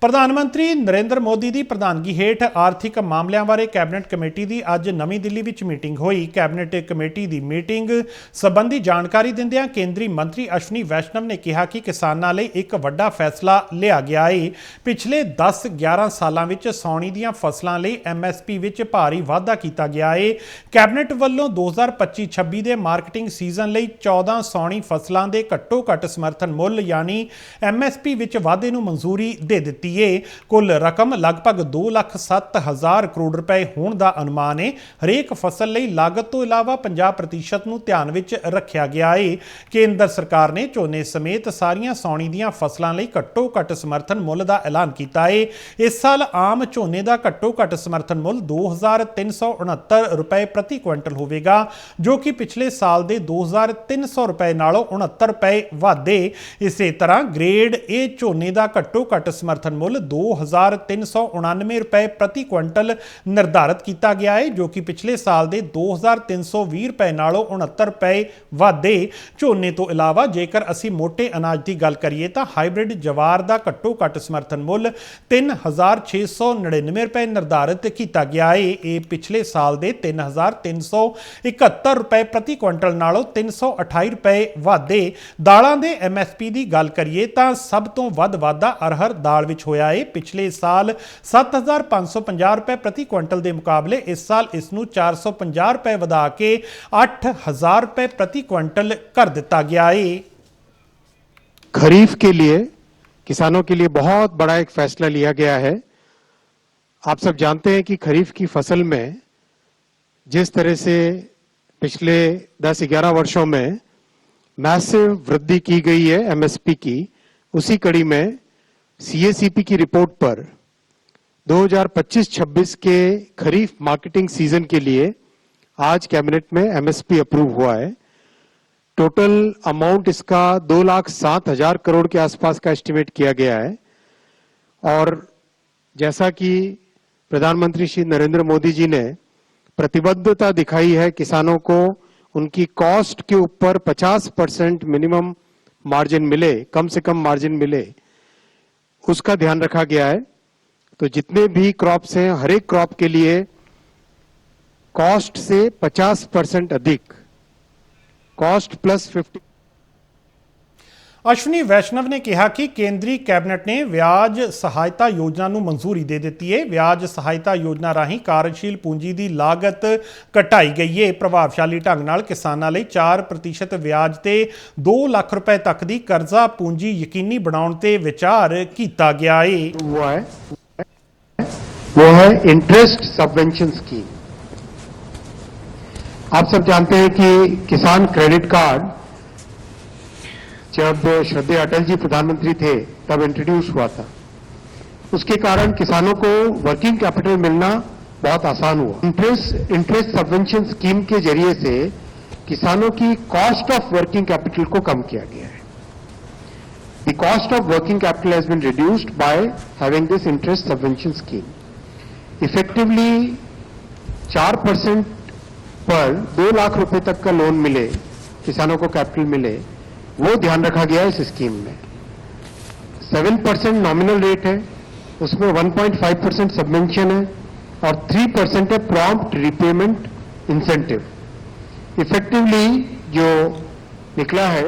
ਪ੍ਰਧਾਨ ਮੰਤਰੀ ਨਰਿੰਦਰ ਮੋਦੀ ਦੀ ਪ੍ਰਧਾਨਗੀ ਹੇਠ ਆਰਥਿਕ ਮਾਮਲਿਆਂ ਬਾਰੇ ਕੈਬਨਿਟ ਕਮੇਟੀ ਦੀ ਅੱਜ ਨਵੀਂ ਦਿੱਲੀ ਵਿੱਚ ਮੀਟਿੰਗ ਹੋਈ। ਕੈਬਨਿਟ ਕਮੇਟੀ ਦੀ ਮੀਟਿੰਗ ਸੰਬੰਧੀ ਜਾਣਕਾਰੀ ਦਿੰਦਿਆਂ ਕੇਂਦਰੀ ਮੰਤਰੀ ਅਸ਼ਵਨੀ ਵੈਸ਼ਨਵ ਨੇ ਕਿਹਾ ਕਿ ਕਿਸਾਨਾਂ ਲਈ ਇੱਕ ਵੱਡਾ ਫੈਸਲਾ ਲਿਆ ਗਿਆ ਹੈ। ਪਿਛਲੇ 10-11 ਸਾਲਾਂ ਵਿੱਚ ਸਾਉਣੀ ਦੀਆਂ ਫਸਲਾਂ ਲਈ MSP ਵਿੱਚ ਭਾਰੀ ਵਾਧਾ ਕੀਤਾ ਗਿਆ ਹੈ। ਕੈਬਨਿਟ ਵੱਲੋਂ 2025-26 ਦੇ ਮਾਰਕੀਟਿੰਗ ਸੀਜ਼ਨ ਲਈ 14 ਸਾਉਣੀ ਫਸਲਾਂ ਦੇ ਘੱਟੋ-ਘੱਟ ਸਮਰਥਨ ਮੁੱਲ ਯਾਨੀ MSP ਵਿੱਚ ਵਾਧੇ ਨੂੰ ਮਨਜ਼ੂਰੀ ਦੇ ਦਿੱਤੀ। ਕੁੱਲ ਰਕਮ ਲਗਭਗ 2,07,000 ਕਰੋੜ ਰੁਪਏ ਹੋਣ ਦਾ ਅਨੁਮਾਨ ਹੈ। ਹਰੇਕ ਫਸਲ ਲਈ ਲਾਗਤ ਤੋਂ ਇਲਾਵਾ 50% ਨੂੰ ਧਿਆਨ ਵਿੱਚ ਰੱਖਿਆ ਗਿਆ ਹੈ। ਕੇਂਦਰ ਸਰਕਾਰ ਨੇ ਝੋਨੇ ਸਮੇਤ ਸਾਰੀਆਂ ਸਾਉਣੀ ਦੀਆਂ ਫਸਲਾਂ ਲਈ ਘੱਟੋ ਘੱਟ ਸਮਰਥਨ ਮੁੱਲ ਦਾ ਐਲਾਨ ਕੀਤਾ ਹੈ। ਇਸ ਸਾਲ ਆਮ ਝੋਨੇ ਦਾ ਘੱਟੋ ਘੱਟ ਸਮਰਥਨ ਮੁੱਲ 2,369 ਰੁਪਏ ਪ੍ਰਤੀ ਕੁਇੰਟਲ ਹੋਵੇਗਾ, ਜੋ ਕਿ ਪਿਛਲੇ ਸਾਲ ਦੇ 2,300 ਰੁਪਏ ਨਾਲੋਂ 69 ਰੁਪਏ ਵਾਧੇ। ਇਸੇ ਤਰ੍ਹਾਂ ਗ੍ਰੇਡ A ਝੋਨੇ ਦਾ ਘੱਟੋ ਘੱਟ ਸਮਰਥਨ ਮੁੱਲ 2,399 ਰੁਪਏ ਪ੍ਰਤੀ ਕੁਇੰਟਲ ਨਿਰਧਾਰਿਤ ਕੀਤਾ ਗਿਆ ਹੈ, ਜੋ ਕਿ ਪਿਛਲੇ ਸਾਲ ਦੇ 2,320 ਰੁਪਏ ਨਾਲੋਂ 69 ਰੁਪਏ ਵਾਧੇ। ਝੋਨੇ ਤੋਂ ਇਲਾਵਾ ਜੇਕਰ ਅਸੀਂ ਮੋਟੇ ਅਨਾਜ ਦੀ ਗੱਲ ਕਰੀਏ ਤਾਂ ਹਾਈਬ੍ਰਿਡ ਜਵਾਰ ਦਾ ਘੱਟੋ ਘੱਟ ਸਮਰਥਨ ਮੁੱਲ 3,699 ਰੁਪਏ ਨਿਰਧਾਰਿਤ ਕੀਤਾ ਗਿਆ ਹੈ। ਇਹ ਪਿਛਲੇ ਸਾਲ ਦੇ 3,371 ਰੁਪਏ ਪ੍ਰਤੀ ਕੁਇੰਟਲ ਨਾਲੋਂ 328 ਰੁਪਏ ਵਾਧੇ। ਦਾਲਾਂ ਦੇ MSP ਦੀ ਗੱਲ ਕਰੀਏ ਤਾਂ ਸਭ ਤੋਂ ਵੱਧ ਵਾਧਾ ਅਰਹਰ ਦਾਲ ਵਿੱਚ ਹੋਇਆ ਹੈ। ਪਿਛਲੇ ਸਾਲ 7,550 ਰੁਪਏ ਪ੍ਰਤੀ ਕੁਇੰਟਲ ਦੇ ਮੁਕਾਬਲੇ ਇਸ ਸਾਲ ਇਸ ਨੂੰ 450 ਰੁਪਏ ਵਧਾ ਕੇ 8,000 ਰੁਪਏ प्रति क्विंटल कर दिता गया है। खरीफ के लिए किसानों के लिए बहुत बड़ा एक फैसला लिया गया है। आप सब जानते हैं कि खरीफ की फसल में जिस तरह से पिछले 10-11 वर्षों में मैसिव वृद्धि की गई है MSP की, उसी कड़ी में CACP की रिपोर्ट पर 2025-26 के खरीफ मार्केटिंग सीजन के लिए आज कैबिनेट में MSP अप्रूव हुआ है। टोटल अमाउंट इसका 2,07,000 करोड़ के आसपास का एस्टिमेट किया गया है। और जैसा कि प्रधानमंत्री श्री नरेंद्र मोदी जी ने प्रतिबद्धता दिखाई है किसानों को उनकी कॉस्ट के ऊपर 50% मिनिमम मार्जिन मिले, कम से कम मार्जिन मिले, उसका ध्यान रखा गया है। तो जितने भी क्रॉप्स हैं हर एक क्रॉप के लिए कॉस्ट से 50% अधिक, कॉस्ट प्लस 50। ਅਸ਼ਵਨੀ ਵੈਸ਼ਨਵ ਨੇ ਕਿਹਾ ਕਿ ਕੇਂਦਰੀ ਕੈਬਨਿਟ ਨੇ ਵਿਆਜ ਸਹਾਇਤਾ ਯੋਜਨਾ ਨੂੰ ਮਨਜ਼ੂਰੀ ਦੇ ਦਿੱਤੀ ਹੈ। ਵਿਆਜ ਸਹਾਇਤਾ ਯੋਜਨਾ ਰਾਹੀਂ ਕਾਰਜਸ਼ੀਲ ਪੂੰਜੀ ਦੀ ਲਾਗਤ ਘਟਾਈ ਗਈ ਹੈ। ਪ੍ਰਭਾਵਸ਼ਾਲੀ ਢੰਗ ਨਾਲ ਕਿਸਾਨਾਂ ਲਈ 4% ਵਿਆਜ ਤੇ 2 ਲੱਖ ਰੁਪਏ ਤੱਕ ਦੀ ਕਰਜ਼ਾ ਪੂੰਜੀ ਯਕੀਨੀ ਬਣਾਉਣ ਤੇ ਵਿਚਾਰ ਕੀਤਾ ਗਿਆ ਹੈ। वो है इंटरेस्ट सबवेंशन स्कीम। आप सब जानते हैं कि किसान क्रेडिट कार्ड जब श्रद्धेय अटल जी प्रधानमंत्री थे तब इंट्रोड्यूस हुआ था। उसके कारण किसानों को वर्किंग कैपिटल मिलना बहुत आसान हुआ। इंटरेस्ट सबवेंशन स्कीम के जरिए से किसानों की कॉस्ट ऑफ वर्किंग कैपिटल को कम किया गया है। The cost of working capital has been reduced by having this interest subvention scheme. Effectively 4% पर 2 लाख रुपए तक का लोन मिले, किसानों को कैपिटल मिले, वो ध्यान रखा गया है इस स्कीम में। 7% नॉमिनल रेट है, उसमें 1.5% सबवेंशन है और 3% है प्रॉम्प्ट रिपेमेंट इंसेंटिव। इफेक्टिवली जो निकला है